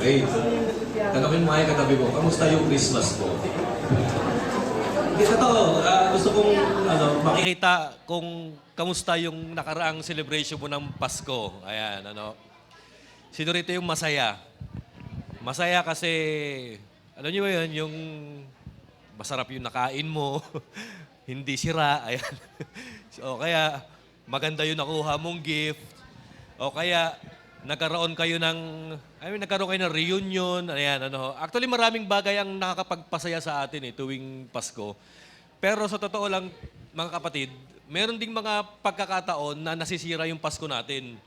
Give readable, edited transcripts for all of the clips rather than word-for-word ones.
Okay. Tanongin mo ay katabi mo, kamusta yung Christmas mo? Hindi, totoo. Gusto kong makikita kung kamusta yung nakaraang celebration mo ng Pasko. Ayan, Sino rito yung masaya? Masaya kasi, alam niyo ba yun, yung masarap yung nakain mo, hindi sira, ayan. O kaya, maganda yung nakuha mong gift. O kaya, nagkaroon kayo ng reunion, ayan, Actually, maraming bagay ang nakakapagpasaya sa atin tuwing Pasko. Pero sa totoo lang, mga kapatid, meron ding mga pagkakataon na nasisira yung Pasko natin.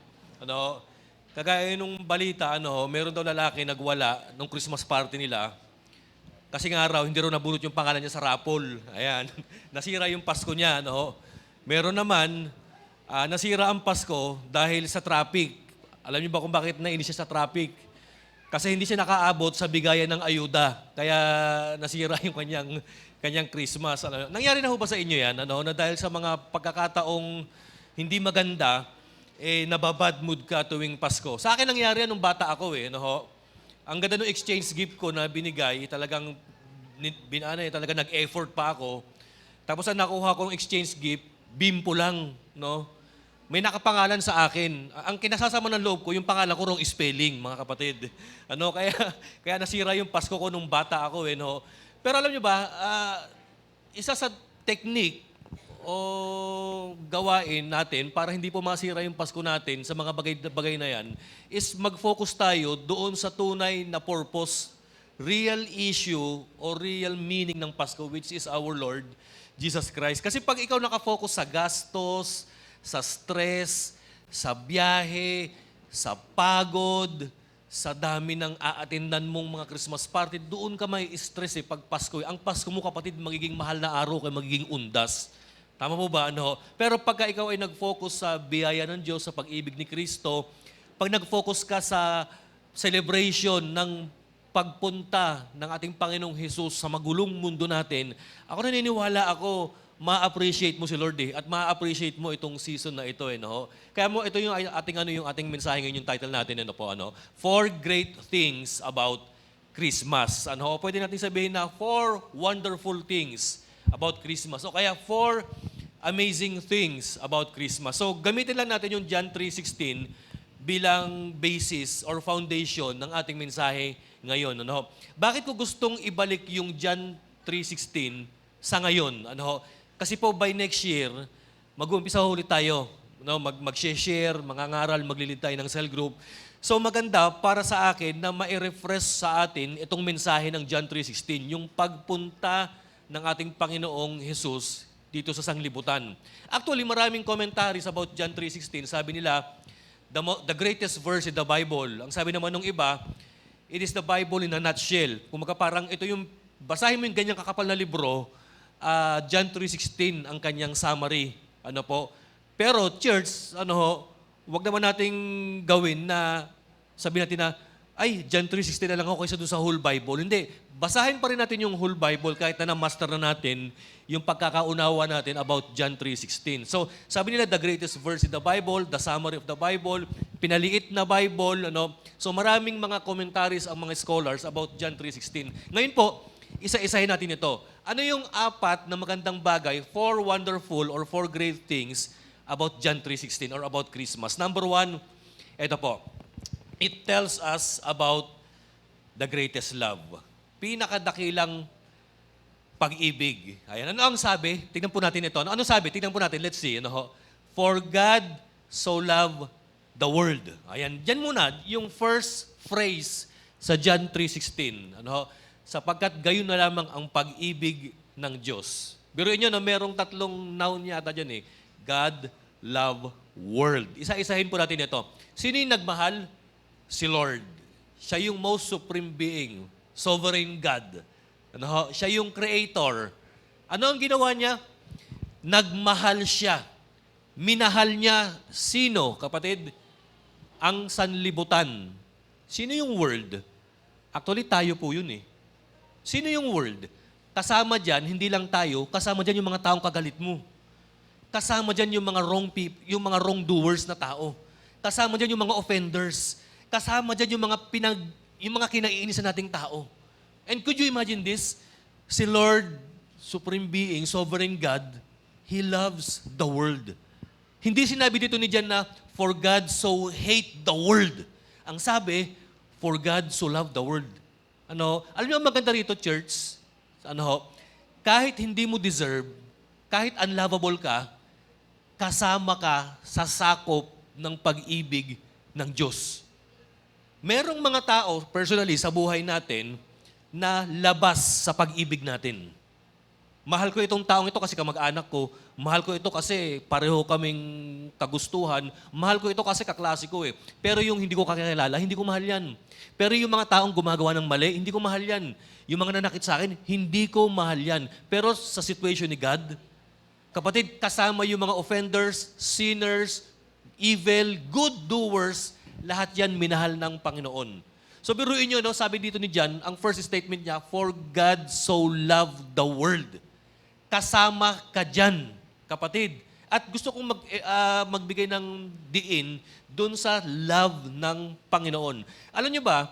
Kagaya nung balita, meron daw lalaki nagwala nung Christmas party nila. Kasi nga raw, hindi raw nabunot yung pangalan niya sa raffle. Ayan, nasira yung Pasko niya, Meron naman, nasira ang Pasko dahil sa traffic. Alam niyo ba kung bakit nainis siya sa traffic? Kasi hindi siya nakaabot sa bigayan ng ayuda. Kaya nasira yung kanyang Christmas. Nangyari na ho ba sa inyo yan? Na dahil sa mga pagkakataong hindi maganda, nababad mood ka tuwing Pasko. Sa akin nangyari yan nung bata ako. Ang ganda ng exchange gift ko na binigay, talagang nag-effort pa ako. Tapos ang nakuha kong exchange gift, bimpo lang, May nakapangalan sa akin. Ang kinasasama ng loob ko, yung pangalan ko wrong spelling, mga kapatid. Kaya nasira yung Pasko ko nung bata ako, Pero alam niyo ba, isa sa technique o gawain natin para hindi po masira yung Pasko natin sa mga bagay na yan is mag-focus tayo doon sa tunay na purpose, real issue or real meaning ng Pasko, which is our Lord Jesus Christ. Kasi pag ikaw nakafocus sa gastos, sa stress, sa biyahe, sa pagod, sa dami ng aatindan mong mga Christmas party, doon ka may stress pag Pasko. Ang Pasko mo, kapatid, magiging mahal na araw kaya magiging undas. Tama po ba? Pero pagka ikaw ay nag-focus sa biyaya ng Diyos, sa pag-ibig ni Kristo, pag nag-focus ka sa celebration ng pagpunta ng ating Panginoong Jesus sa magulong mundo natin, ako naniniwala ako, ma-appreciate mo si Lord at ma-appreciate mo itong season na ito Kaya ito yung ating mensahe ngayon, yung title natin Four Great Things About Christmas. Pwede natin sabihin na 4 wonderful things about Christmas. O kaya 4 amazing things about Christmas. So gamitin lang natin yung John 3:16 bilang basis or foundation ng ating mensahe ngayon. Bakit ko gustong ibalik yung John 3:16 sa ngayon? Kasi po by next year, mag-uumpisa ulit tayo. Mag-share, mangangaral, maglilid tayo ng cell group. So maganda para sa akin na ma-refresh sa atin itong mensahe ng John 3:16, yung pagpunta ng ating Panginoong Jesus dito sa sanglibutan. Actually, maraming commentaries about John 3:16. Sabi nila, the greatest verse in the Bible. Ang sabi naman ng iba, it is the Bible in a nutshell. Kung parang ito yung, basahin mo yung ganyang kakapal na libro, John 3:16 ang kanyang summary. Pero church, wag naman nating gawin na sabihin natin na, ay, John 3:16 na lang ako kaysa doon sa whole Bible. Hindi. Basahin pa rin natin yung whole Bible kahit na master na natin yung pagkakaunawa natin about John 3:16. So, sabi nila, the greatest verse in the Bible, the summary of the Bible, pinaliit na Bible, So, maraming mga commentaries ang mga scholars about John 3:16. Ngayon po, isa-isahin natin ito. Ano yung 4 na magandang bagay, 4 wonderful or 4 great things about John 3:16 or about Christmas? Number 1, ito po. It tells us about the greatest love. Pinakadakilang pag-ibig. Ayan. Ano ang sabi? Tingnan po natin ito. Ano sabi? Tingnan po natin. Let's see. For God so loved the world. Ayan. Diyan muna, yung first phrase sa John 3:16. Sapagkat gayon na lamang ang pag-ibig ng Diyos. Biruin nyo na merong 3 noun yata dyan God, love, world. Isa-isahin po natin ito. Sino yung nagmahal? Si Lord. Siya yung most supreme being, sovereign God. Siya yung creator. Ano ang ginawa niya? Nagmahal siya. Minahal niya sino, kapatid? Ang sanlibutan. Sino yung world? Actually, tayo po yun Sino yung world? Kasama dyan, hindi lang tayo, kasama dyan yung mga taong kagalit mo. Kasama dyan yung mga wrongdoers na tao. Kasama dyan yung mga offenders. Kasama dyan yung mga yung mga kinaiinisan nating tao. And could you imagine this? Si Lord, Supreme Being, Sovereign God, He loves the world. Hindi sinabi dito ni John na, for God so hate the world. Ang sabi, for God so loved the world. Alam niyo ang maganda rito, church? Kahit hindi mo deserve, kahit unlovable ka, kasama ka sa sakop ng pag-ibig ng Diyos. Merong mga tao, personally, sa buhay natin, na labas sa pag-ibig natin. Mahal ko itong taong ito kasi kamag-anak ko. Mahal ko ito kasi pareho kaming kagustuhan. Mahal ko ito kasi kaklase ko eh. Pero yung hindi ko kakilala, hindi ko mahal yan. Pero yung mga taong gumagawa ng mali, hindi ko mahal yan. Yung mga nanakit sa akin, hindi ko mahal yan. Pero sa situation ni God, kapatid, kasama yung mga offenders, sinners, evil, good doers, lahat yan minahal ng Panginoon. So biruin nyo, sabi dito ni John, ang first statement niya, for God so loved the world. Kasama ka dyan, kapatid. At gusto kong magbigay ng diin dun sa love ng Panginoon. Alam nyo ba,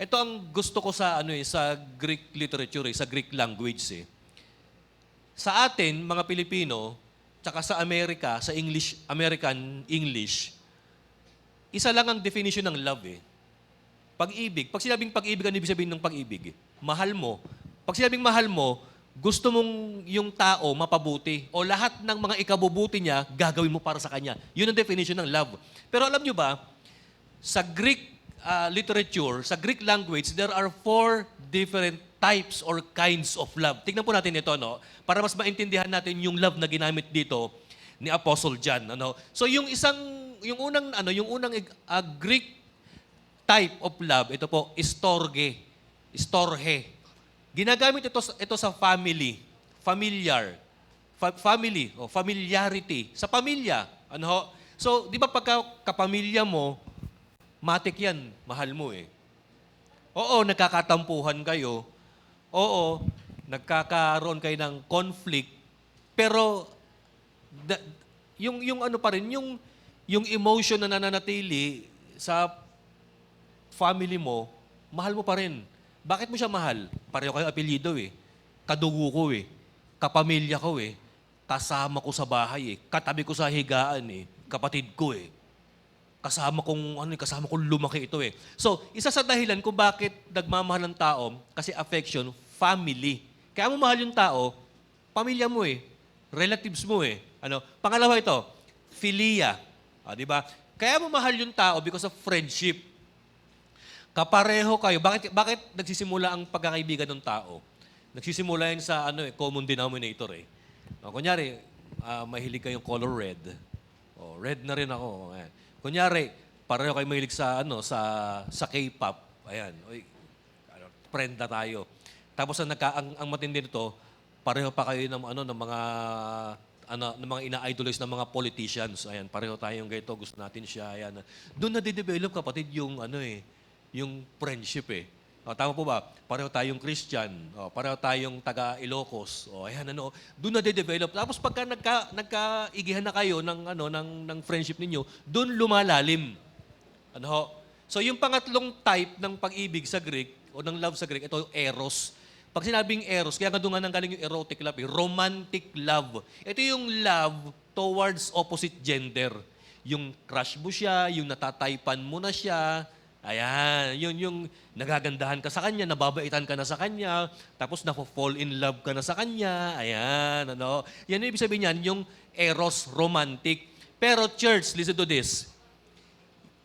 ito ang gusto ko sa sa Greek literature, sa Greek language. Sa atin, mga Pilipino, tsaka sa Amerika, sa American English, isa lang ang definition ng love Pag-ibig. Pag sinabing pag-ibig, ano ibig sabihin ng pag-ibig? Mahal mo. Pag sinabing mahal mo, gusto mong yung tao mapabuti o lahat ng mga ikabubuti niya, gagawin mo para sa kanya. Yun ang definition ng love. Pero alam nyo ba, sa Greek literature, sa Greek language, there are 4 different types or kinds of love. Tingnan po natin ito, para mas maintindihan natin yung love na ginamit dito ni Apostle John. So yung unang Greek type of love, ito po, storge. Ginagamit ito sa family, familiar, family, o familiarity, sa pamilya. So, di ba pagka kapamilya mo, matik yan, mahal mo Oo, nagkakatampuhan kayo. Oo, nagkakaroon kayo ng conflict. Pero, yung emotion na nananatili sa family mo, mahal mo pa rin. Bakit mo siya mahal? Pareho kayo apelyido Kadugo ko Kapamilya ko Kasama ko sa bahay Katabi ko sa higaan Kapatid ko Kasama kong lumaki ito So, isa sa dahilan kung bakit nagmamahal ng tao, kasi affection, family. Kaya mo mahal yung tao, pamilya mo relatives mo Pangalawa ito, philia. Di ba? Kaya mo mahal yung tao because of friendship. Kapareho kayo. Bakit nagsisimula ang pagkakaibigan ng tao? Nagsisimula yan sa common denominator Kunyari, mahilig kayong color red. Red na rin ako. Ayan. Kunyari, pareho kayo mahilig sa K-pop. Ayan. Friend na tayo. Tapos ang matindi nito, pareho pa kayo ng mga ina-idolize ng mga politicians. Ayan, pareho tayong ganito, gusto natin siya. Ayan. Doon na-develop kapatid yung yung friendship tama po ba? Pareho tayong Christian. Pareho tayong taga-Ilocos. Ayan, doon na-develop. Tapos pagka nagkaigihan na kayo ng friendship ninyo, doon lumalalim. So yung pangatlong type ng pag-ibig sa Greek, o ng love sa Greek, ito eros. Pag sinabing eros, kaya nga doon nga nanggaling yung erotic love, romantic love. Ito yung love towards opposite gender. Yung crush mo siya, yung natataypan mo na siya, ayan, yun yung nagagandahan ka sa kanya, nababaitan ka na sa kanya, tapos fall in love ka na sa kanya, ayan, Yan yung ibig sabihin niyan, yung eros, romantic. Pero church, listen to this.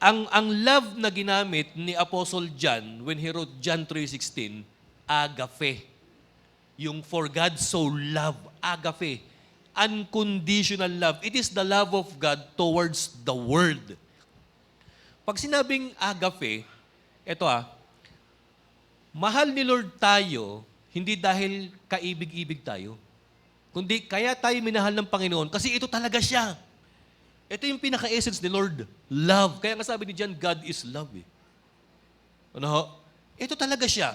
Ang love na ginamit ni Apostle John when he wrote John 3:16, agape. Yung for God so love, agape. Unconditional love. It is the love of God towards the world. Pag sinabing agape, mahal ni Lord tayo, hindi dahil kaibig-ibig tayo, kundi kaya tayo minahal ng Panginoon kasi ito talaga siya. Ito yung pinaka-essence ni Lord, love. Kaya nga sabi ni John, God is love. Ito talaga siya.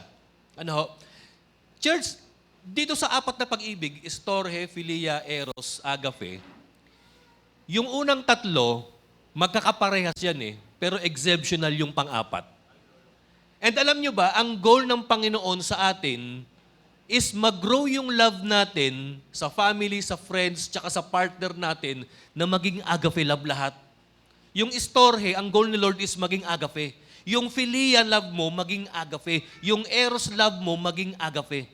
Church, dito sa 4 na pag-ibig, storge, philia, eros, agape, yung unang 3, magkakaparehas yan pero exceptional yung pang-4. And alam nyo ba, ang goal ng Panginoon sa atin is mag-grow yung love natin sa family, sa friends, tsaka sa partner natin na maging agape love lahat. Yung istorhe, ang goal ni Lord is maging agape. Yung philia love mo, maging agape. Yung eros love mo, maging agape.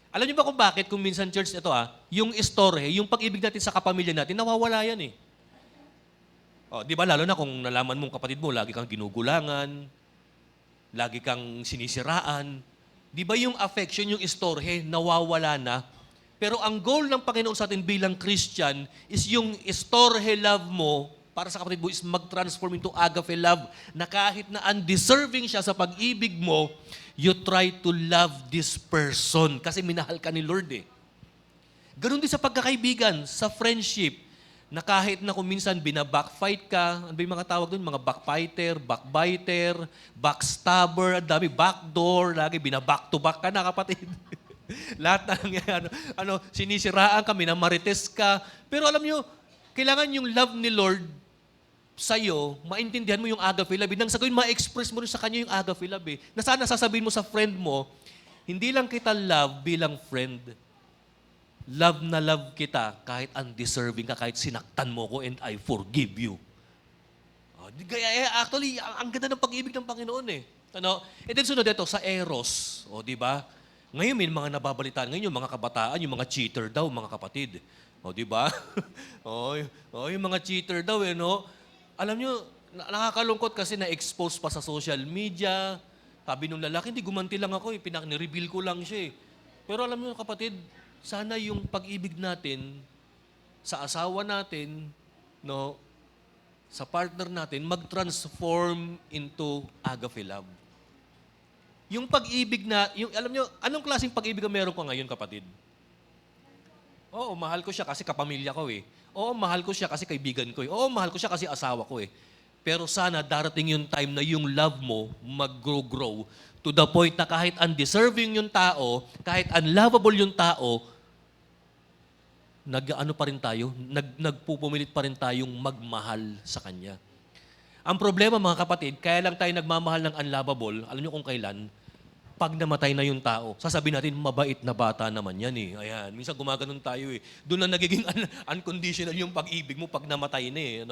Alam niyo ba kung bakit? Kung minsan church ito yung istorhe, yung pag-ibig natin sa kapamilya natin, nawawala yan eh. Di ba lalo na kung nalaman mong kapatid mo, lagi kang ginugulangan, lagi kang sinisiraan. Di ba yung affection, yung istorhe, nawawala na? Pero ang goal ng Panginoon sa atin bilang Christian is yung istorhe love mo para sa kapatid mo is mag-transform into agape love na kahit na undeserving siya sa pag-ibig mo, you try to love this person kasi minahal ka ni Lord eh. Ganon din sa pagkakaibigan, sa friendship, na kahit na kung minsan binabackfight ka, ano ba yung mga tawag doon? Mga backfighter, backbiter, backstabber, ang dami, backdoor, lagi binaback-to-back ka na kapatid. Lahat ng sinisiraan ka, minamarites ka. Pero alam nyo, kailangan yung love ni Lord sa'yo, maintindihan mo yung agape love. Nang sa gawin, ma-express mo rin sa kanya yung agape love. Na sana sasabihin mo sa friend mo, hindi lang kita love bilang friend. Love na love kita kahit undeserving ka, kahit sinaktan mo ko and I forgive you. Actually, ang ganda ng pag-ibig ng Panginoon eh. And then sunod ito, sa eros. Di ba? Ngayon may mga nababalitaan. Ngayon yung mga kabataan, yung mga cheater daw, mga kapatid. Di ba? Yung mga cheater daw no? Alam nyo, nakakalungkot kasi na-expose pa sa social media. Sabi nung lalaki, hindi gumanti lang ako ni-reveal ko lang siya eh. Pero alam nyo kapatid, sana yung pag-ibig natin sa asawa natin, sa partner natin, mag-transform into agape love. Yung pag-ibig alam nyo, anong klaseng pag-ibig ang meron ko ngayon, kapatid? Oo, mahal ko siya kasi kapamilya ko eh. Oo, mahal ko siya kasi kaibigan ko eh. Oo, mahal ko siya kasi asawa ko eh. Pero sana darating yung time na yung love mo mag-grow to the point na kahit undeserving yung tao, kahit unlovable yung tao, nagpupumilit pa rin tayong magmahal sa Kanya. Ang problema mga kapatid, kaya lang tayo nagmamahal ng unlovable, alam niyo kung kailan? Pag namatay na yung tao. Sasabihin natin, mabait na bata naman yan eh. Ayan, minsan gumaganon tayo eh. Doon na nagiging unconditional yung pag-ibig mo pag namatay na eh.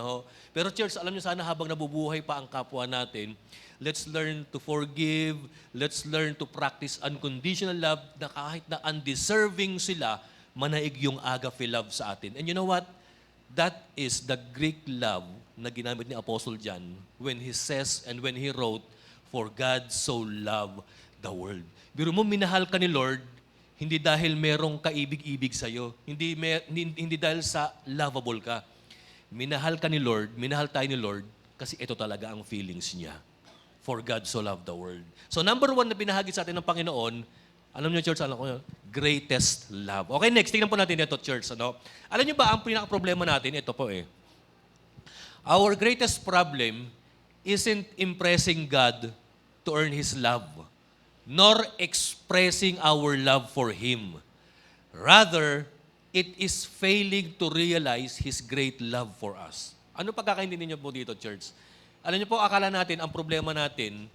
Pero church, alam niyo sana habang nabubuhay pa ang kapwa natin, let's learn to forgive, let's learn to practice unconditional love na kahit na undeserving sila, manaig yung agape love sa atin. And you know what? That is the Greek love na ginamit ni Apostle John when he says and when he wrote, "For God so loved the world." Biro mo, minahal ka ni Lord, hindi dahil merong kaibig-ibig sa'yo. Hindi dahil sa lovable ka. Minahal ka ni Lord, minahal tayo ni Lord, kasi ito talaga ang feelings niya. For God so loved the world. So number 1 na pinahagi sa atin ng Panginoon, alam niyo, church, greatest love. Okay, next, tingnan po natin ito, church. Alam niyo ba, ang pinaka-problema natin, ito po eh. Our greatest problem isn't impressing God to earn His love, nor expressing our love for Him. Rather, it is failing to realize His great love for us. Ano pagkakaintindi niyo po dito, church? Alam niyo po, akala natin, ang problema natin,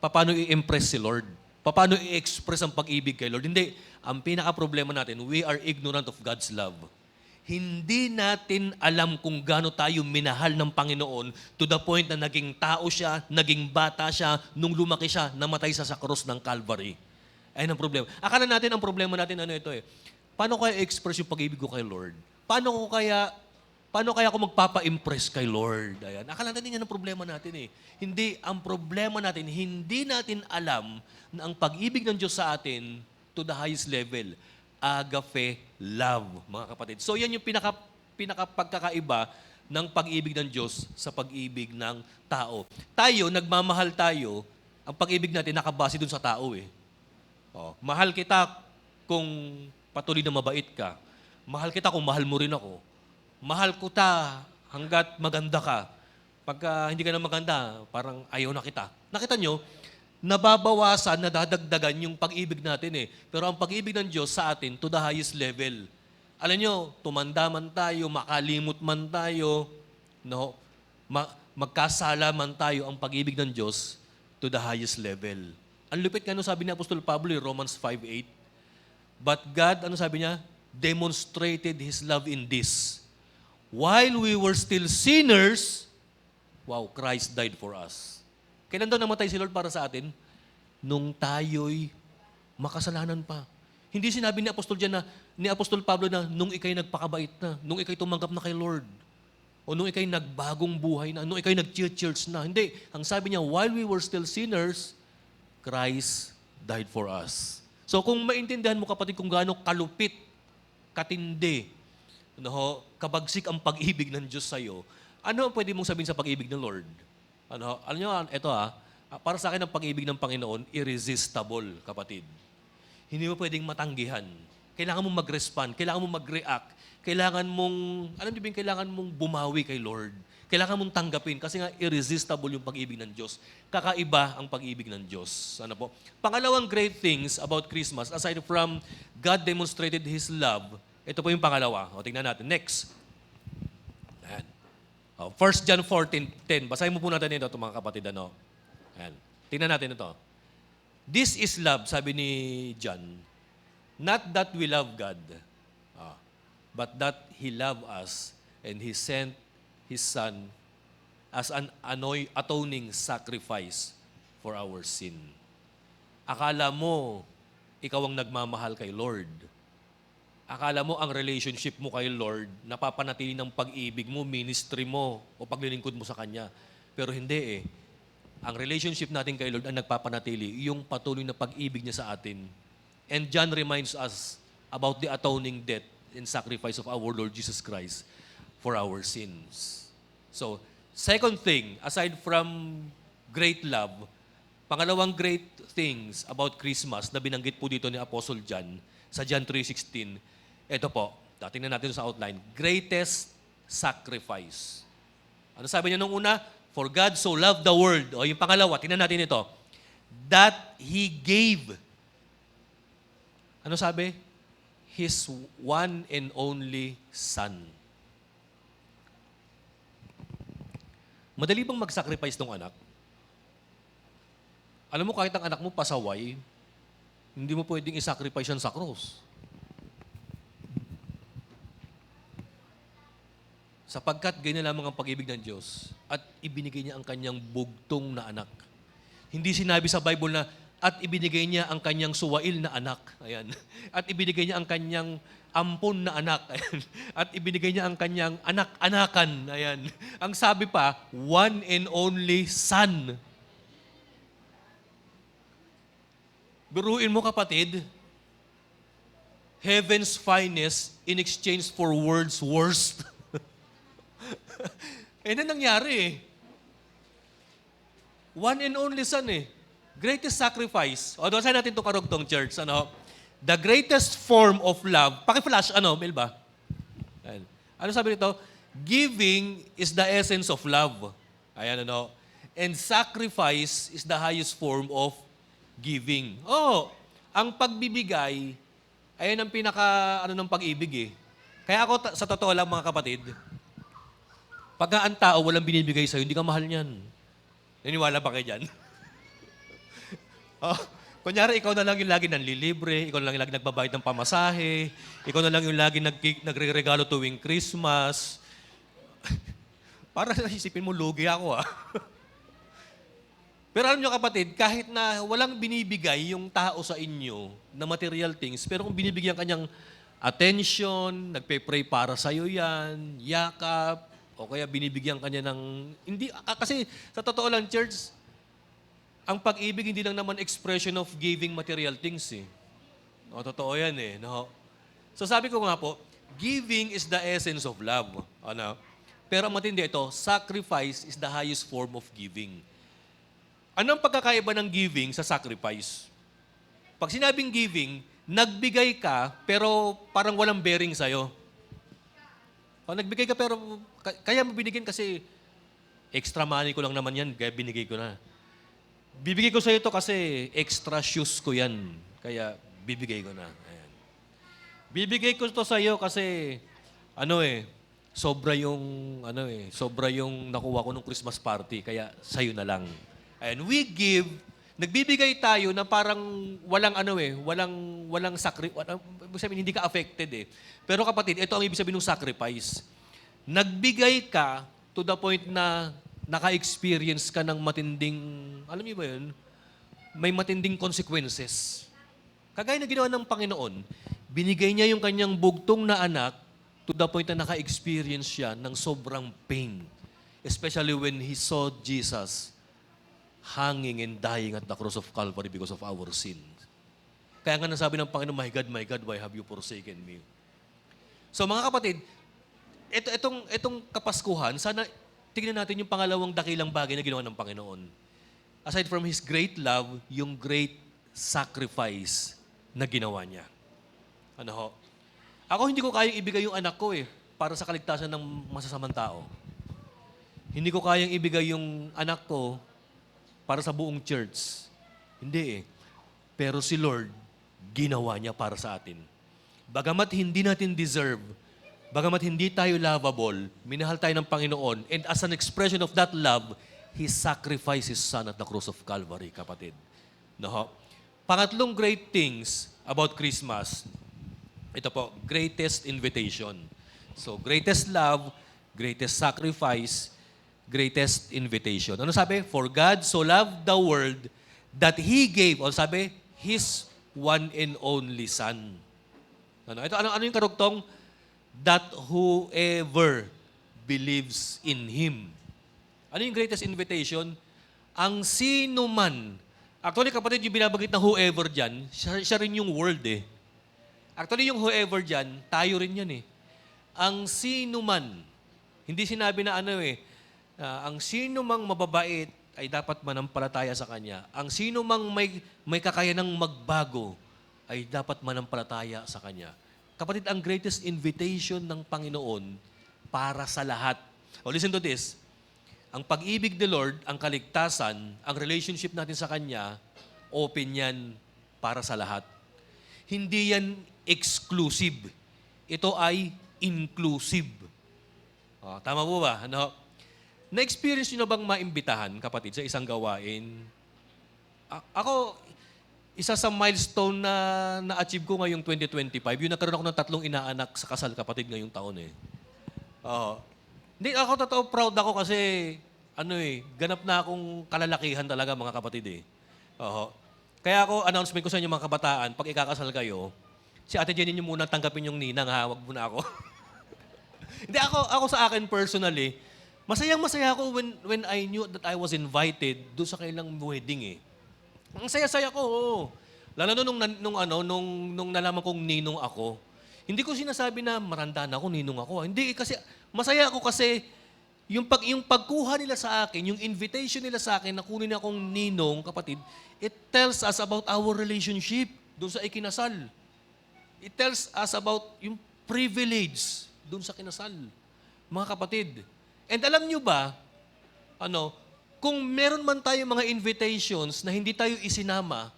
paano i-impress si Lord? Paano i-express ang pag-ibig kay Lord? Hindi. Ang pinaka-problema natin, we are ignorant of God's love. Hindi natin alam kung gaano tayo minahal ng Panginoon to the point na naging tao siya, naging bata siya, nung lumaki siya, namatay sa krus ng Calvary. Ayun ang problema. Akala natin, ang problema natin, ito eh. Paano kaya i-express yung pag-ibig ko kay Lord? Paano kaya ako magpapa-impress kay Lord? Ayan. Akala natin yan ang problema natin eh. Hindi, ang problema natin, hindi natin alam na ang pag-ibig ng Diyos sa atin to the highest level, agape love, mga kapatid. So yan yung pinaka-pagkakaiba ng pag-ibig ng Diyos sa pag-ibig ng tao. Tayo, nagmamahal tayo, ang pag-ibig natin nakabase dun sa tao eh. Mahal kita kung patuloy na mabait ka. Mahal kita kung mahal mo rin ako. Mahal ko ta hanggat maganda ka. Pagka hindi ka na maganda, parang ayaw na kita. Nakita nyo, nababawasan, nadadagdagan yung pag-ibig natin eh. Pero ang pag-ibig ng Diyos sa atin, to the highest level. Alam nyo, tumanda man tayo, makalimot man tayo, magkasala man tayo, ang pag-ibig ng Diyos, to the highest level. Ang lupit nga, ano sabi ni Apostol Pablo, Romans 5:8. But God, ano sabi niya? Demonstrated His love in this. While we were still sinners, wow, Christ died for us. Kailan daw namatay si Lord para sa atin? Nung tayo'y makasalanan pa. Hindi sinabi ni Apostol Pablo na nung ikay nagpakabait na, nung ikay tumanggap na kay Lord, o nung ikay nagbagong buhay na, nung ikay nag-church na. Hindi. Ang sabi niya, while we were still sinners, Christ died for us. So kung maintindihan mo, kapatid, kung gaano kalupit, katindi, kabagsik ang pag-ibig ng Diyos sa'yo, ano ang pwede mong sabihin sa pag-ibig ng Lord? Alam niyo, ito para sa akin ang pag-ibig ng Panginoon, irresistible, kapatid. Hindi mo pwedeng matanggihan. Kailangan mong mag-respond, kailangan mong mag-react, kailangan mong bumawi kay Lord. Kailangan mong tanggapin kasi nga irresistible yung pag-ibig ng Diyos. Kakaiba ang pag-ibig ng Diyos. Pangalawang great things about Christmas, aside from God demonstrated His love, ito po yung pangalawa. Tingnan natin. Next. Ayan. 1 John 14:10. Basahin mo po natin ito, mga kapatid. Ayan. Tingnan natin ito. This is love, sabi ni John. Not that we love God, but that He loved us and He sent His Son as an atoning sacrifice for our sin. Akala mo, ikaw ang nagmamahal kay Lord. Akala mo ang relationship mo kay Lord, napapanatili ng pag-ibig mo, ministry mo, o paglilingkod mo sa Kanya. Pero hindi Ang relationship natin kay Lord ang nagpapanatili, yung patuloy na pag-ibig niya sa atin. And John reminds us about the atoning death and sacrifice of our Lord Jesus Christ for our sins. So, second thing, aside from great love, pangalawang great things about Christmas na binanggit po dito ni Apostle John sa John 3:16, ito po, tingnan natin sa outline, greatest sacrifice. Ano sabi niya nung una? For God so loved the world. O yung pangalawa, tingnan natin ito, that He gave. Ano sabi? His one and only Son. Madali bang mag-sacrifice ng anak? Alam mo, kahit ang anak mo pasaway, hindi mo pwedeng i-sacrifice yan sa cross. Sapagkat ganyan lamang ang pag-ibig ng Diyos at ibinigay niya ang kanyang bugtong na anak. Hindi sinabi sa Bible na at ibinigay niya ang kanyang suwail na anak. Ayan. At ibinigay niya ang kanyang ampon na anak. Ayan. At ibinigay niya ang kanyang anak-anakan. Ayan. Ang sabi pa, one and only Son. Biruin mo, kapatid, heaven's finest in exchange for world's worst. Na nangyari One and only Son Greatest sacrifice. Doon saan natin itong karugtong, church. The greatest form of love. Paki-flash, Melba? Ano sabi nito? Giving is the essence of love. Ayan, And sacrifice is the highest form of giving. Ang pagbibigay, ayan ang pinaka, ng pag-ibig Kaya ako, sa totoo lang, mga kapatid, pag ang tao walang binibigay sa'yo, hindi ka mahal niyan. Naniwala ba kayo dyan? Kunyari, ikaw na lang yung lagi nanlilibre, ikaw na lang yung lagi nagbabayad ng pamasahe, ikaw na lang yung lagi nagre-regalo tuwing Christmas. Para isipin mo, lugi ako Pero alam nyo, kapatid, kahit na walang binibigay yung tao sa inyo na material things, pero kung binibigyan kanyang attention, nagpe-pray para sa'yo yan, yakap, o kaya binibigyan kanya ng... Kasi sa totoo lang, church, ang pag-ibig hindi lang naman expression of giving material things totoo yan So sabi ko nga po, giving is the essence of love. Pero matindi ito, sacrifice is the highest form of giving. Anong pagkakaiba ng giving sa sacrifice? Pag sinabing giving, nagbigay ka pero parang walang bearing sa'yo. Nagbigay ka pero kaya mo binigyan kasi extra money ko lang naman yan, kaya binigay ko na. Bibigay ko sa ito kasi extra shoes ko yan, kaya bibigay ko na. Ayan. Bibigay ko ito sa iyo kasi sobra yung nakuha ko nung Christmas party, kaya sa iyo na lang. And we give, nagbibigay tayo na parang walang walang ibig sabihin, hindi ka affected eh. Pero kapatid, ito ang ibig sabihin ng sacrifice. Nagbigay ka to the point na naka-experience ka ng matinding, alam niyo ba yun? May matinding consequences. Kagaya na ginawa ng Panginoon, binigay niya yung kanyang bugtong na anak to the point na naka-experience siya ng sobrang pain. Especially when he saw Jesus hanging and dying at the cross of Calvary because of our sins. Kaya nga nasabi ng Panginoon, my God, why have you forsaken me? So mga kapatid, itong Kapaskuhan, sana tignan natin yung pangalawang dakilang bagay na ginawa ng Panginoon. Aside from His great love, yung great sacrifice na ginawa niya. Ano ho? Ako hindi ko kayang ibigay yung anak ko para sa kaligtasan ng masasamang tao. Hindi ko kayang ibigay yung anak ko para sa buong church. Hindi Pero si Lord, ginawa niya para sa atin. Bagamat hindi natin deserve, bagamat hindi tayo lovable, minahal tayo ng Panginoon, and as an expression of that love, He sacrificed His Son at the cross of Calvary, kapatid. No? Pangatlong great things about Christmas, ito po, greatest invitation. So, greatest love, greatest sacrifice, greatest invitation. Ano sabi? For God so loved the world that He gave, o sabi, His one and only Son. Ano yung karugtong? That whoever believes in Him. Ano yung greatest invitation? Ang sino man. Actually, kapatid, yung binabanggit na whoever dyan, siya rin yung word Actually, yung whoever dyan, tayo rin yan Ang sino man. Hindi sinabi na ang sino mang mababait ay dapat manampalataya sa Kanya. Ang sino mang may kakayanang magbago ay dapat manampalataya sa Kanya. Kapatid, ang greatest invitation ng Panginoon para sa lahat. Listen to this. Ang pag-ibig ni Lord, ang kaligtasan, ang relationship natin sa Kanya, open yan para sa lahat. Hindi yan exclusive. Ito ay inclusive. Tama po ba? Na-experience nyo na bang maimbitahan, kapatid, sa isang gawain? Ako, isa sa milestone na na-achieve ko ngayong 2025, yung nagkaroon ako ng 3 inaanak sa kasal, kapatid, ngayong taon Hindi, ako totoo proud ako kasi, ganap na akong kalalakihan talaga, mga kapatid Kaya ako, announcement ko sa inyo mga kabataan, pag ikakasal kayo, si Ate Jenny nyo muna tanggapin yung ninang wag muna ako. Hindi, ako sa akin personally, masayang-masaya ako when I knew that I was invited doon sa kailang wedding Ang saya-saya ko, Lalo na nung nalaman kong ninong ako. Hindi ko sinasabi na maranda na ako, ninong ako. Hindi, kasi masaya ako kasi yung pagkuha nila sa akin, yung invitation nila sa akin na kunin akong ninong, kapatid, it tells us about our relationship doon sa ikinasal. It tells us about yung privilege doon sa kinasal. Mga kapatid. And alam nyo ba, kung meron man tayong mga invitations na hindi tayo isinama,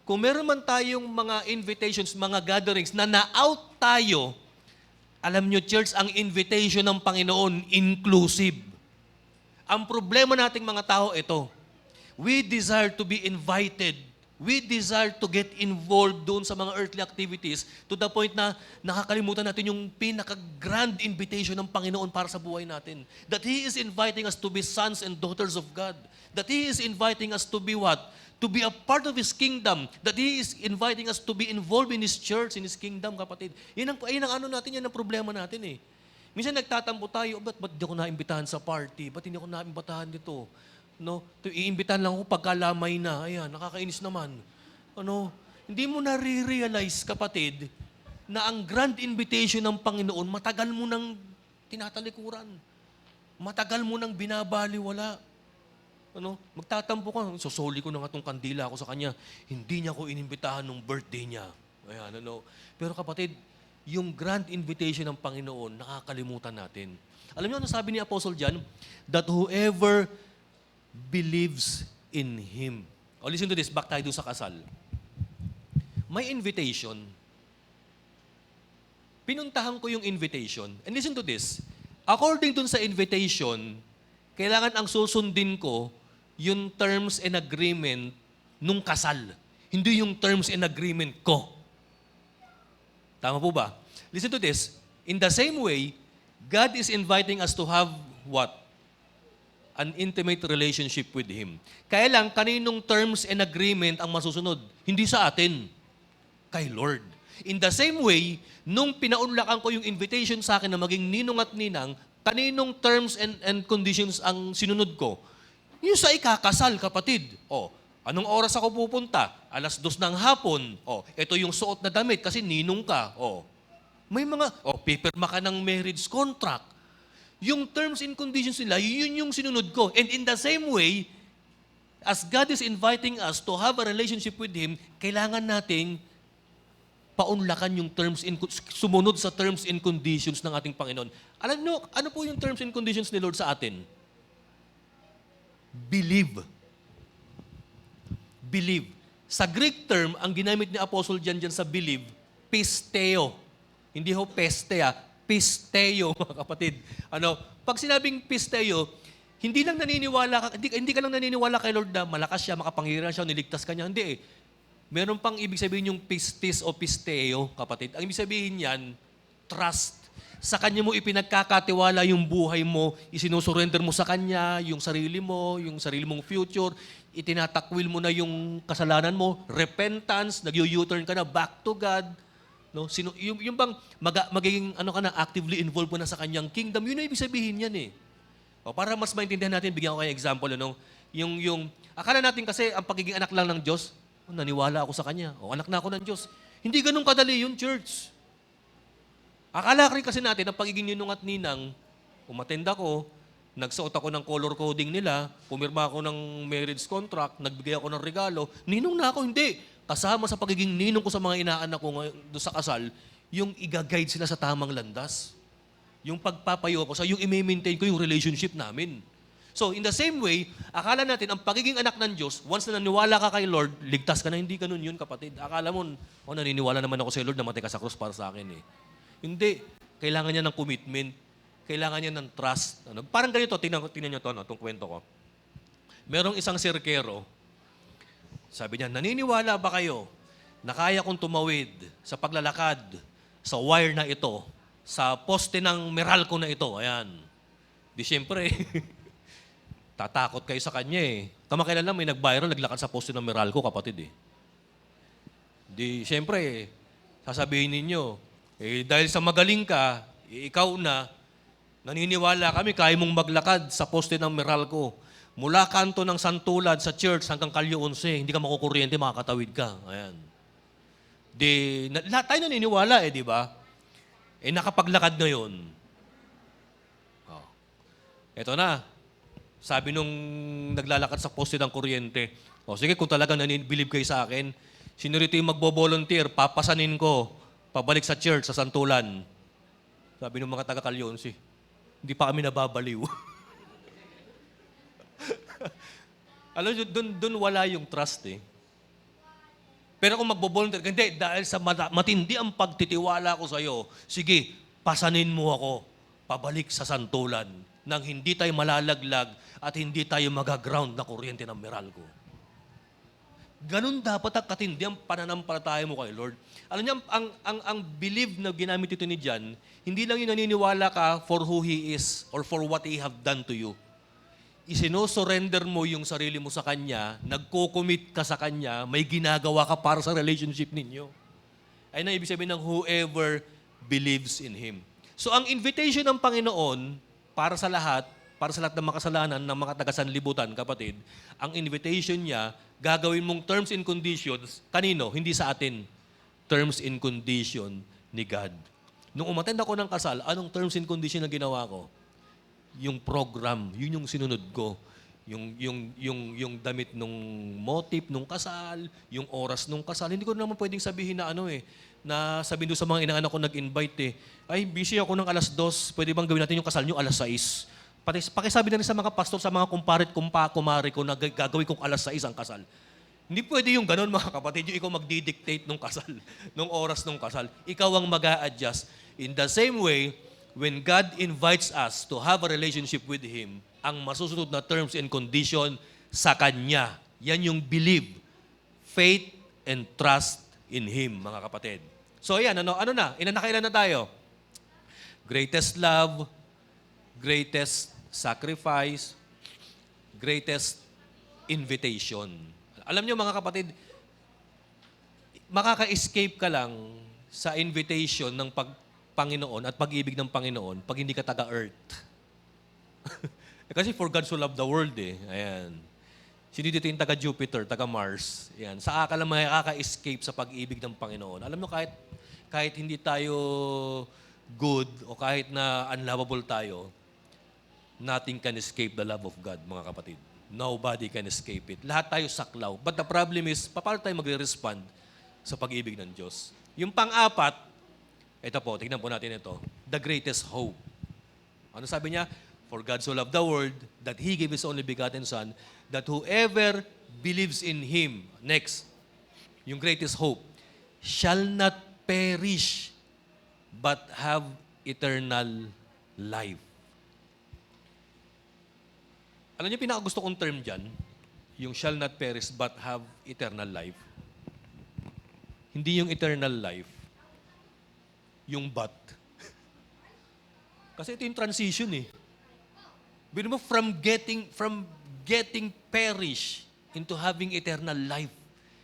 kung meron man tayong mga invitations, mga gatherings na na-out tayo, alam nyo, church, ang invitation ng Panginoon, inclusive. Ang problema nating mga tao, ito. We desire to be invited. We desire to get involved doon sa mga earthly activities to the point na nakakalimutan natin yung pinaka-grand invitation ng Panginoon para sa buhay natin. That He is inviting us to be sons and daughters of God. That He is inviting us to be what? To be a part of His kingdom. That He is inviting us to be involved in His church, in His kingdom, kapatid. Yan ang natin, yan ang problema natin Minsan nagtatampo tayo, ba't di ako naimbitahan sa party? Ba't hindi ako naimbitahan dito? Iimbitahan lang ako pagkalamay na. Ayan, nakakainis naman. Hindi mo nare-realize, kapatid, na ang grand invitation ng Panginoon, matagal mo nang tinatalikuran. Matagal mo nang binabaliwala. Magtatampo ka, sosoli ko na nga itong kandila ako sa kanya. Hindi niya ako inimbitahan nung birthday niya. Ayan, Pero kapatid, yung grand invitation ng Panginoon, nakakalimutan natin. Alam niyo ano sabi ni Apostle John? That whoever believes in Him. Listen to this, back tayo doon sa kasal. May invitation. Pinuntahan ko yung invitation. And listen to this, according dun sa invitation, kailangan ang susundin ko yung terms and agreement nung kasal. Hindi yung terms and agreement ko. Tama po ba? Listen to this. In the same way, God is inviting us to have what? An intimate relationship with Him. Kaya lang, kaninong terms and agreement ang masusunod? Hindi sa atin. Kay Lord. In the same way, nung pinaunlakan ko yung invitation sa akin na maging ninong at ninang, kaninong terms and conditions ang sinunod ko? Yung sa ikakasal, kapatid. Anong oras ako pupunta? 2:00 ng hapon. Ito yung suot na damit kasi ninong ka. May mga, pipirma ka ng marriage contract. Yung terms and conditions nila, yun yung sinunod ko. And in the same way, as God is inviting us to have a relationship with Him, kailangan nating paunlakan yung sumunod sa terms and conditions ng ating Panginoon. Alam nyo, ano po yung terms and conditions ni Lord sa atin? Believe. Believe. Sa Greek term, ang ginamit ni Apostle dyan sa believe, pisteo. Hindi ho peste, pisteo, mga kapatid. Pag sinabing pisteo, hindi lang naniniwala ka, hindi ka lang naniniwala kay Lord na malakas siya, makapangyarihan siya, niligtas ka niya. Hindi Meron pang ibig sabihin yung pistis o pisteo, kapatid. Ang ibig sabihin yan, trust. Sa Kanya mo ipinagkakatiwala yung buhay mo, isinusurrender mo sa Kanya, yung sarili mong future, itinatakwil mo na yung kasalanan mo, repentance, nag-u-turn ka na back to God. No? Yung bang magiging actively involved mo na sa Kanyang kingdom, yun ang ibig sabihin yan eh. Para mas maintindihan natin, bigyan ko kayo example. Yung akala natin kasi ang pagiging anak lang ng Diyos, naniwala ako sa Kanya. Anak na ako ng Diyos. Hindi ganun kadali yun, church. Akala rin kasi natin ang pagiging ninong at ninang, umattend ako, nagsuot ako ng color coding nila, pumirma ako ng marriage contract, nagbigay ako ng regalo, ninong na ako, hindi. Kasama sa pagiging ninong ko sa mga inaanak ko doon sa kasal, yung i-guide sila sa tamang landas. Yung pagpapayo ko sa yung i-maintain ko yung relationship namin. So, in the same way, akala natin, ang pagiging anak ng Diyos, once na naniwala ka kay Lord, ligtas ka na, hindi ganun yun, kapatid. Akala mo, naniniwala naman ako sa Lord, namatay ka sa krus para sa akin eh. Hindi. Kailangan niya ng commitment. Kailangan niya ng trust. Parang ganito, tingnan niyo itong kwento ko. Merong isang sirkero, sabi niya, naniniwala ba kayo na kaya kong tumawid sa paglalakad sa wire na ito, sa poste ng Meralco na ito? Ayan. Di siyempre, tatakot kayo sa kanya eh. Kamakailan lang may nag-viral, naglakad sa poste ng Meralco, kapatid eh. Di, siyempre, sasabihin ninyo, dahil sa magaling ka, ikaw na, naniniwala kami, kaya mong maglakad sa poste ng Meralco. Mula kanto ng Santulad sa church hanggang Kalye 11, hindi ka makukuryente, makakatawid ka. Ayan. Di, lahat tayo naniniwala di ba? Nakapaglakad ngayon. Eto na. Sabi nung naglalakad sa poste ng kuryente, sige, kung talagang believe kayo sa akin, sino rito yung magbo-volunteer, papasanin ko, pabalik sa church, sa Santulan. Sabi ng mga taga-Kalye 11, hindi pa kami nababaliw. Alam nyo, dun wala yung trust eh. Pero kung magbo-volunteer, hindi, dahil sa matindi ang pagtitiwala ko sa'yo, sige, pasanin mo ako, pabalik sa Santulan, nang hindi tayo malalaglag at hindi tayo magaground na kuryente ng Meralco. Ganun dapat ang katindi ang pananampalataya mo kay Lord. Alam niyo, ang believe na ginamit ito ni John, hindi lang yung naniniwala ka for who He is or for what He have done to you. Isinosurrender mo yung sarili mo sa Kanya, nagko-commit ka sa Kanya, may ginagawa ka para sa relationship ninyo. Ay na ibig sabihin ng whoever believes in Him. So ang invitation ng Panginoon para sa lahat ng makasalanan ng mga taga-sanlibutan, kapatid, ang invitation niya, gagawin mong terms and conditions, kanino? Hindi sa atin. Terms and condition ni God. Nung umattend ako ng kasal, anong terms and condition na ginawa ko? Yung program, yun yung sinunod ko. Yung damit nung motif nung kasal, yung oras nung kasal. Hindi ko naman pwedeng sabihin na na sabihin doon sa mga inaanak ko nag-invite ay busy ako ng 2:00, pwede bang gawin natin yung kasal nyo 6:00? Pakisabi na rin sa mga pastor, sa mga kumare ko na gagawin kong 6:00 ang kasal. Hindi pwede yung ganun, mga kapatid, yung ikaw magdi-dictate nung kasal, nung oras nung kasal. Ikaw ang mag-a-adjust. In the same way, when God invites us to have a relationship with Him, ang masusunod na terms and condition, sa Kanya. Yan yung believe, faith, and trust in Him, mga kapatid. So ayan, ano na? Inanakailan na tayo? Greatest love, greatest sacrifice, greatest invitation. Alam nyo mga kapatid, makaka-escape ka lang sa invitation ng Panginoon at pag-ibig ng Panginoon pag hindi ka taga-earth. Kasi for God so loved the world eh. Ayan. Sino dito yung taga-Jupiter, taga-Mars? Ayan. Saka ka lang makaka-escape sa pag-ibig ng Panginoon. Alam mo, kahit hindi tayo good o kahit na unlovable tayo, nothing can escape the love of God, mga kapatid. Nobody can escape it. Lahat tayo saklaw. But the problem is, paano tayo magre-respond sa pag-ibig ng Diyos? Yung pang-apat, ito po, tignan po natin ito, the greatest hope. Ano sabi niya? For God so loved the world that He gave His only begotten Son, that whoever believes in Him, next, yung greatest hope, shall not perish, but have eternal life. Alam niyo, pinakagusto kong term dyan, yung shall not perish, but have eternal life. Hindi yung eternal life, yung but. Kasi ito yung transition eh. Bino mo from getting perish into having eternal life.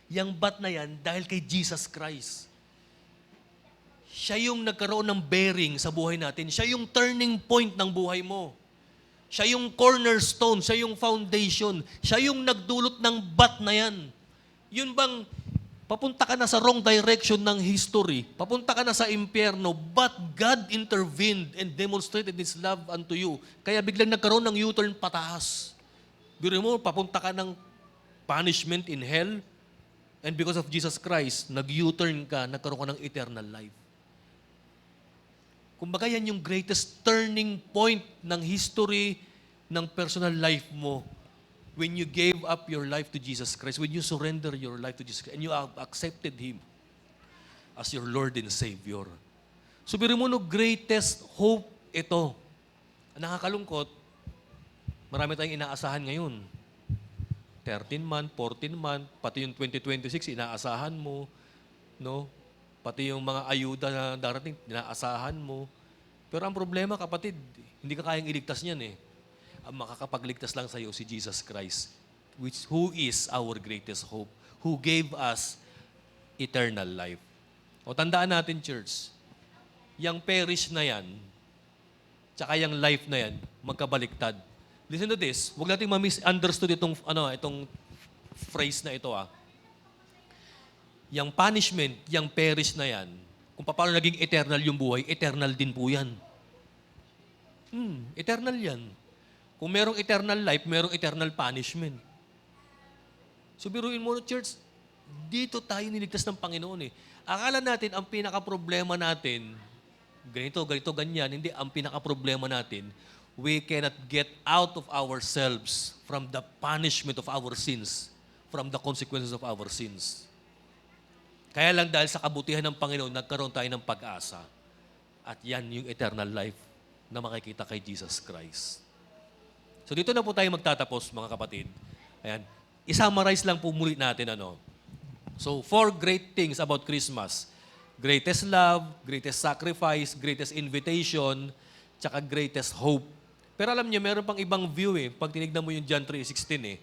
Yang but na yan dahil kay Jesus Christ. Siya yung nagkaroon ng bearing sa buhay natin. Siya yung turning point ng buhay mo. Siya yung cornerstone, siya yung foundation. Siya yung nagdulot ng but na yan. Yun bang papunta ka na sa wrong direction ng history, papunta ka na sa impyerno, but God intervened and demonstrated His love unto you. Kaya biglang nagkaroon ng U-turn pataas. Biro mo, papunta ka ng punishment in hell, and because of Jesus Christ, nag-U-turn ka, nagkaroon ka ng eternal life. Kumbaga yan yung greatest turning point ng history ng personal life mo. When you gave up your life to Jesus Christ, when you surrender your life to Jesus Christ, and you have accepted Him as your Lord and Savior. So, biro mo no, greatest hope ito. Nakakalungkot, marami tayong inaasahan ngayon. 13-month, 14-month, pati yung 2026, inaasahan mo. No? Pati yung mga ayuda na darating, inaasahan mo. Pero ang problema, kapatid, hindi ka kayang iligtas niyan eh. Ang makakapagligtas lang sa iyo si Jesus Christ, who is our greatest hope, who gave us eternal life. O tandaan natin, church, yung perish na yan, tsaka yung life na yan, magkabaliktad. Listen to this, huwag natin ma-misunderstood itong phrase na ito. Yung punishment, yung perish na yan, kung paano naging eternal yung buhay, eternal din po yan. Eternal yan. Kung merong eternal life, merong eternal punishment. So biruin mo, church, dito tayo niligtas ng Panginoon eh. Akala natin, ang pinaka-problema natin, ganito, ganyan. Hindi, ang pinaka-problema natin, we cannot get out of ourselves from the punishment of our sins, from the consequences of our sins. Kaya lang dahil sa kabutihan ng Panginoon, nagkaroon tayo ng pag-asa. At yan yung eternal life na makikita kay Jesus Christ. So dito na po tayo magtatapos, mga kapatid. Ayan. I-summarize lang po muli natin. So, 4 great things about Christmas. Greatest love, greatest sacrifice, greatest invitation, tsaka greatest hope. Pero alam niyo, meron pang ibang view eh. Pag tinignan mo yung John 3:16 eh.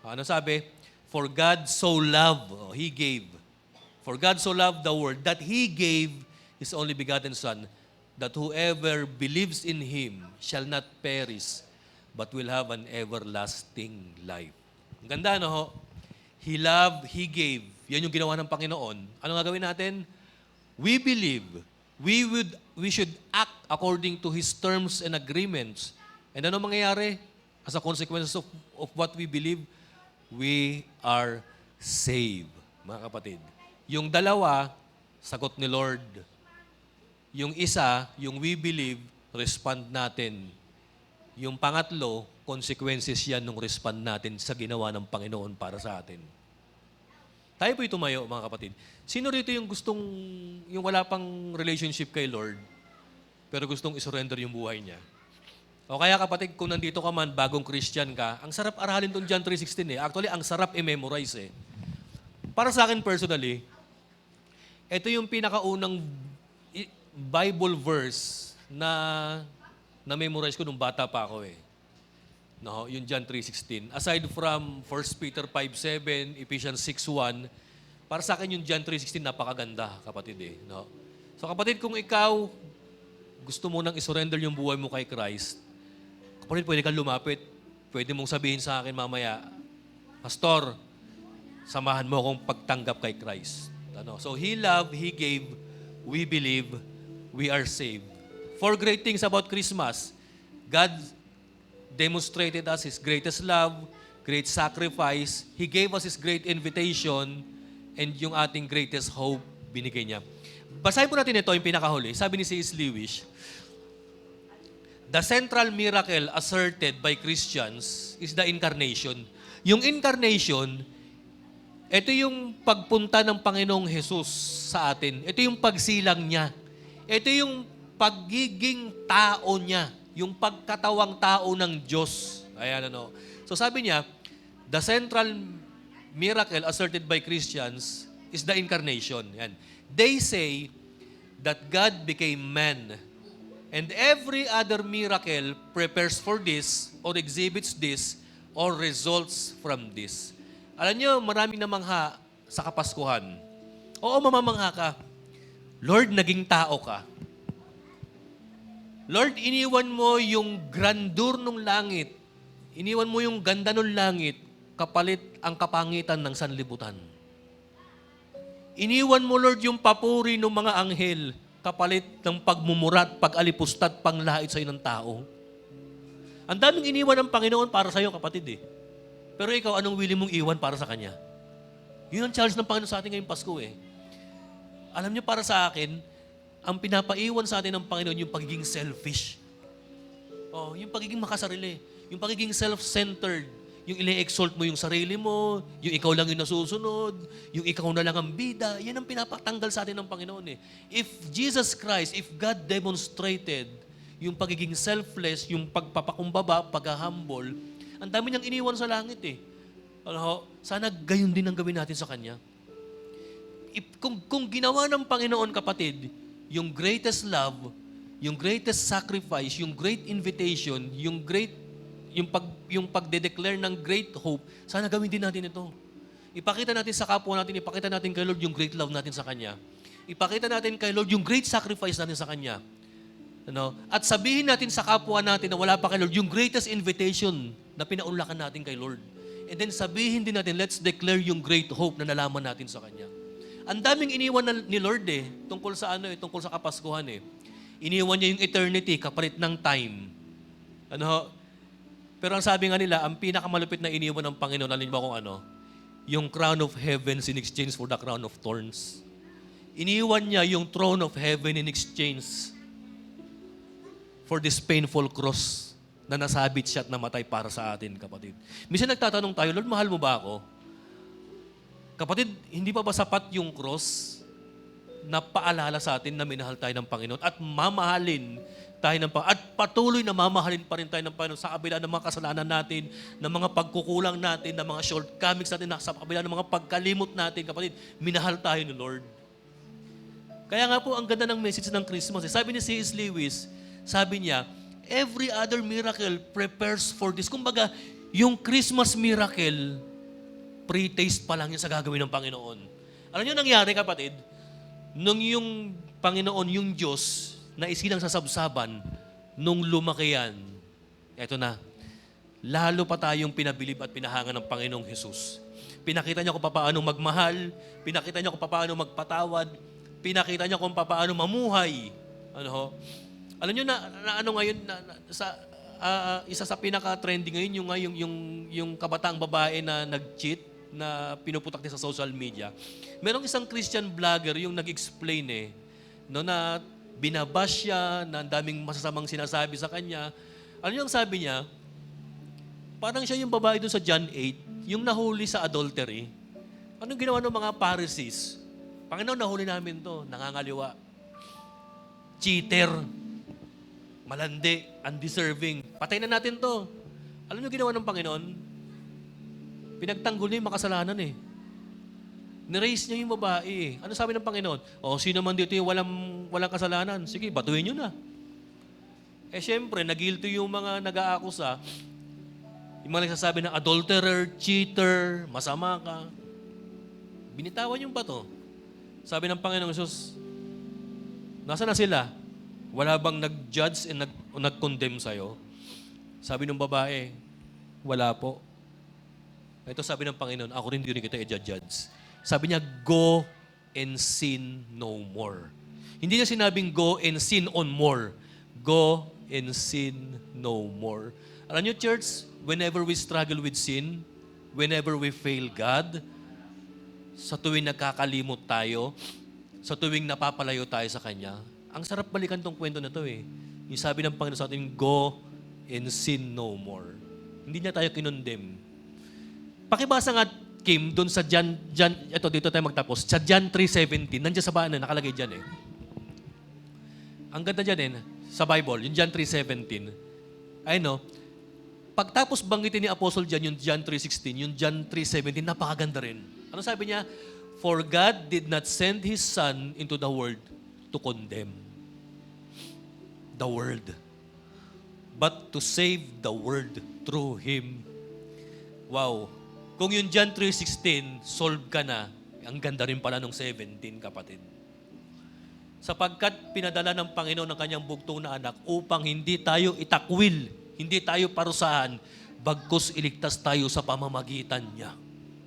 Ano sabi? For God so loved, He gave. For God so loved the world that He gave His only begotten Son, that whoever believes in Him shall not perish, but will have an everlasting life. Ang ganda, no ho? He loved, He gave. Yan yung ginawa ng Panginoon. Ano nga gawin natin? We believe. We should act according to His terms and agreements. And ano mangyayari? As a consequence of what we believe, we are saved. Mga kapatid. Yung dalawa, sagot ni Lord. Yung isa, yung we believe, respond natin. Yung pangatlo, consequences yan nung respond natin sa ginawa ng Panginoon para sa atin. Tayo po'y tumayo, mga kapatid. Sino rito yung wala pang relationship kay Lord, pero gustong isurrender yung buhay niya? O kaya kapatid, kung nandito ka man, bagong Christian ka, ang sarap aralin tong John 3:16 eh. Actually, ang sarap i-memorize eh. Para sa akin personally, ito yung pinakaunang Bible verse na na-memorize ko nung bata pa ako eh. No, yung John 3:16. Aside from 1 Peter 5:7, Ephesians 6:1, para sa akin yung John 3:16 napakaganda, kapatid eh, no. So kapatid, kung ikaw gusto mo nang isurrender yung buhay mo kay Christ, kapatid, pwede kang lumapit. Pwede mong sabihin sa akin mamaya, Pastor, samahan mo akong pagtanggap kay Christ. Ano? So He loved, He gave, we believe, we are saved. Four great things about Christmas. God demonstrated us His greatest love, great sacrifice. He gave us His great invitation, and yung ating greatest hope, binigay niya. Basahin po natin ito, yung pinakahuli. Sabi ni C.S. Lewis, the central miracle asserted by Christians is the incarnation. Yung incarnation, ito yung pagpunta ng Panginoong Jesus sa atin. Ito yung pagsilang niya. Ito yung pagiging tao niya. Yung pagkatawang tao ng Diyos. Ayan ano. So sabi niya, the central miracle asserted by Christians is the incarnation. Yan. They say that God became man. And every other miracle prepares for this or exhibits this or results from this. Alam niyo, maraming namangha sa Kapaskuhan. Oo, mamamangha ka. Lord, naging tao ka. Lord, iniwan mo yung grandeur ng langit. Iniwan mo yung ganda ng langit, kapalit ang kapangitan ng sanlibutan. Iniwan mo, Lord, yung papuri ng mga anghel, kapalit ng pagmumurat, pag-alipustad, panglait sa ng tao. Ang daming iniwan ng Panginoon para sa iyo, kapatid eh. Pero ikaw, anong willing mong iwan para sa Kanya? Yun ang challenge ng Panginoon sa atin ngayong Pasko eh. Alam niyo, para sa akin, ang pinapaiwan sa atin ng Panginoon yung pagiging selfish. Oh, yung pagiging makasarili. Yung pagiging self-centered. Yung ile-exalt mo yung sarili mo, yung ikaw lang yung nasusunod, yung ikaw na lang ang bida. Yan ang pinapatanggal sa atin ng Panginoon eh. If Jesus Christ, if God demonstrated yung pagiging selfless, yung pagpapakumbaba, pag-humble, ang dami niyang iniwan sa langit eh. Ano, sana gayon din ang gawin natin sa Kanya. Kung ginawa ng Panginoon, kapatid, yung greatest love, yung greatest sacrifice, yung great invitation, yung pagde-declare ng great hope, sana gawin din natin ito. Ipakita natin sa kapwa natin, ipakita natin kay Lord yung great love natin sa Kanya. Ipakita natin kay Lord yung great sacrifice natin sa Kanya. Ano? At sabihin natin sa kapwa natin na wala pa kay Lord, yung greatest invitation na pinaunlakan natin kay Lord. And then sabihin din natin, let's declare yung great hope na nalaman natin sa Kanya. Ang daming iniwan ni Lord eh, tungkol sa tungkol sa Kapaskuhan eh. Iniwan niya yung eternity, kapalit ng time. Ano? Pero ang sabi nga nila, ang pinakamalupit na iniwan ng Panginoon, alam niyo ba kung ano? Yung crown of heavens in exchange for the crown of thorns. Iniwan niya yung throne of heaven in exchange for this painful cross na nasabit siya at namatay para sa atin, kapatid. Minsan nagtatanong tayo, Lord, mahal mo ba ako? Kapatid, hindi pa ba sapat yung cross na paalala sa atin na minahal tayo ng Panginoon at mamahalin tayo ng Panginoon at patuloy na mamahalin pa rin tayo ng Panginoon sa kabila ng mga kasalanan natin, ng mga pagkukulang natin, ng mga shortcomings natin, sa kabila ng mga pagkalimot natin, kapatid, minahal tayo ni Lord. Kaya nga po, ang ganda ng message ng Christmas. Sabi ni C.S. Lewis, sabi niya, every other miracle prepares for this. Kumbaga, yung Christmas miracle, pre-taste pa lang yun sa gagawin ng Panginoon. Alam niyo nangyari, kapatid? Nung yung Panginoon, yung Diyos, na isilang sa sabsaban, nung lumaki yan, eto na, lalo pa tayong pinabilib at pinahangan ng Panginoong Jesus. Pinakita niya kung paano magmahal, pinakita niya kung paano magpatawad, pinakita niya kung paano mamuhay. Alam niyo ano ngayon, isa sa pinaka-trending ngayon, yung kabataang babae na nag-cheat, na pinuputak niya sa social media. Merong isang Christian vlogger yung nag-explain na binabash siya, na ang daming masasamang sinasabi sa kanya. Ano yung sabi niya? Parang siya yung babae doon sa John 8, yung nahuli sa adultery. Anong ginawa ng mga Pharisees? Panginoon, nahuli namin to, nangangaliwa. Cheater. malandi, undeserving. Patay na natin to. Alam niyo ginawa ng Panginoon? Pinagtanggol niya yung makasalanan eh. Niraise niya yung babae eh. Ano sabi ng Panginoon? O, sino man dito yung walang kasalanan? Sige, batuhin niyo na. Eh, syempre, nagilty yung mga nag-aakusa. Yung mga nagsasabi ng adulterer, cheater, masama ka. Binitawan yung bato. Sabi ng Panginoong Jesus, nasa na sila? Wala bang nag-judge and nag-condemn sa'yo? Sabi ng babae, wala po. Ito sabi ng Panginoon, ako rin kita i-judge. Sabi niya, go and sin no more. Hindi niya sinabing go and sin on more. Go and sin no more. Alam niyo, church, whenever we struggle with sin, whenever we fail God, sa tuwing nagkakalimot tayo, sa tuwing napapalayo tayo sa Kanya, ang sarap balikan tong kwento na to eh. Yung sabi ng Panginoon sa atin, go and sin no more. Hindi niya tayo kinondemn. Pakibasa nga, Kim, doon sa John, ito, dito tayo magtapos. Sa John 3:17, nandiyan sa baan, nakalagay dyan eh. Ang ganda dyan eh, sa Bible, yung John 3:17. Ay no, pagtapos banggitin ni Apostle dyan, yung John 3:16, yung John 3:17, napakaganda rin. Ano sabi niya? For God did not send His Son into the world to condemn the world, but to save the world through Him. Wow. Kung yung John 3:16, solve ka na, ang ganda rin pala nung 17, kapatid. Sapagkat pinadala ng Panginoon ng kanyang bugtong na anak upang hindi tayo itakwil, hindi tayo parusahan, bagkus iligtas tayo sa pamamagitan niya.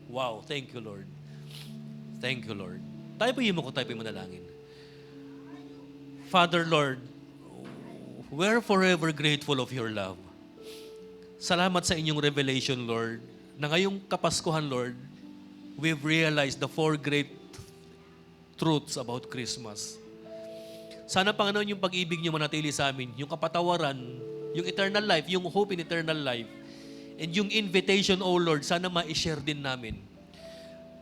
Wow, thank you, Lord. Thank you, Lord. Tayo po tayo manalangin. Father, Lord, we're forever grateful of your love. Salamat sa inyong revelation, Lord, na ngayong Kapaskuhan, Lord, we've realized the 4 great truths about Christmas. Sana, Panginoon, yung pag-ibig niyo manatili sa amin, yung kapatawaran, yung eternal life, yung hope in eternal life, and yung invitation, O Lord, sana ma-share din namin.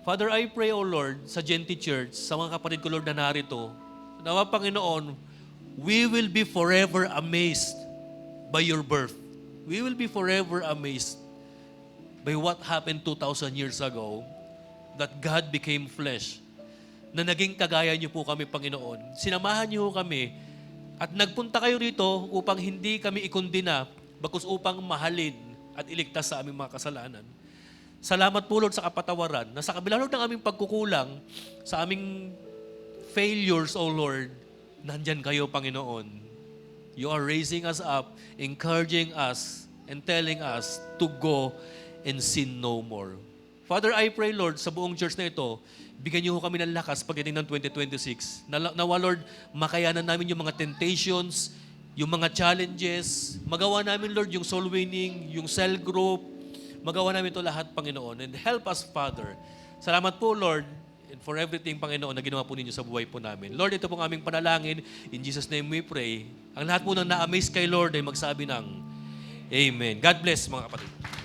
Father, I pray, O Lord, sa Genti Church, sa mga kapatid ko, Lord, na narito, nawa, Panginoon, we will be forever amazed by your birth. We will be forever amazed by what happened 2,000 years ago, that God became flesh, na naging kagaya niyo po kami, Panginoon. Sinamahan niyo kami, at nagpunta kayo rito upang hindi kami ikondena, bagkus upang mahalin at iligtas sa aming mga kasalanan. Salamat po, Lord, sa kapatawaran, na sa kabila, Lord, ng aming pagkukulang, sa aming failures, O Lord, nandyan kayo, Panginoon. You are raising us up, encouraging us, and telling us to go and sin no more. Father, I pray, Lord, sa buong church na ito, bigyan niyo kami ng lakas pagdating ng 2026. Nawa, Lord, makayanan namin yung mga temptations, yung mga challenges, magawa namin, Lord, yung soul winning, yung cell group, magawa namin ito lahat, Panginoon. And help us, Father. Salamat po, Lord, and for everything, Panginoon, na ginawa po ninyo sa buhay po namin. Lord, ito pong aming panalangin. In Jesus' name we pray. Ang lahat po ng na-amaze kay Lord ay magsabi ng Amen. God bless, mga kapatid.